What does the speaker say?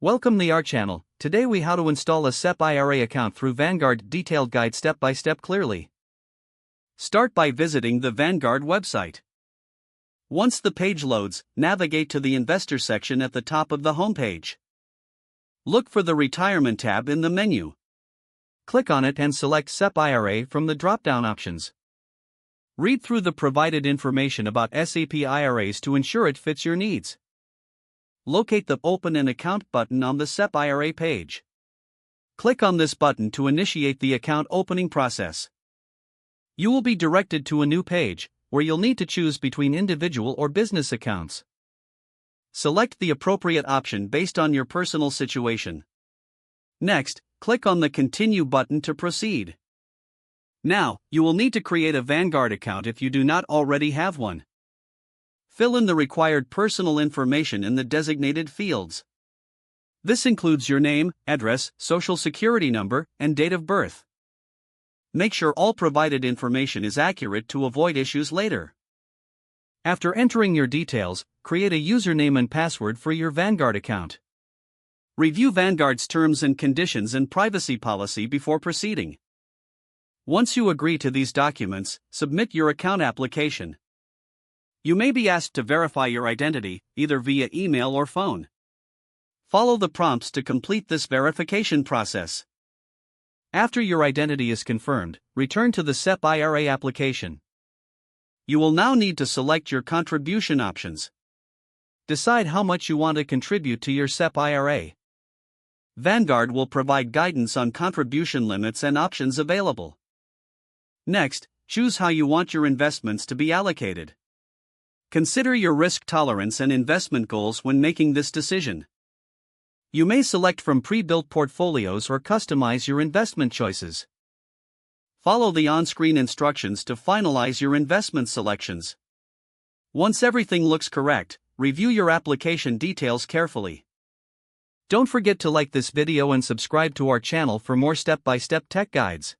Welcome to our channel. Today we how to install a SEP IRA account through Vanguard. Detailed guide step by step clearly. Start by visiting the Vanguard website. Once the page loads, navigate to the Investor section at the top of the homepage. Look for the Retirement tab in the menu. Click on it and select SEP IRA from the drop-down options. Read through the provided information about SEP IRAs to ensure it fits your needs. Locate the Open an Account button on the SEP IRA page. Click on this button to initiate the account opening process. You will be directed to a new page, where you'll need to choose between individual or business accounts. Select the appropriate option based on your personal situation. Next, click on the Continue button to proceed. Now, you will need to create a Vanguard account if you do not already have one. Fill in the required personal information in the designated fields. This includes your name, address, social security number, and date of birth. Make sure all provided information is accurate to avoid issues later. After entering your details, create a username and password for your Vanguard account. Review Vanguard's terms and conditions and privacy policy before proceeding. Once you agree to these documents, submit your account application. You may be asked to verify your identity, either via email or phone. Follow the prompts to complete this verification process. After your identity is confirmed, return to the SEP IRA application. You will now need to select your contribution options. Decide how much you want to contribute to your SEP IRA. Vanguard will provide guidance on contribution limits and options available. Next, choose how you want your investments to be allocated. Consider your risk tolerance and investment goals when making this decision. You may select from pre-built portfolios or customize your investment choices. Follow the on-screen instructions to finalize your investment selections. Once everything looks correct, review your application details carefully. Don't forget to like this video and subscribe to our channel for more step-by-step tech guides.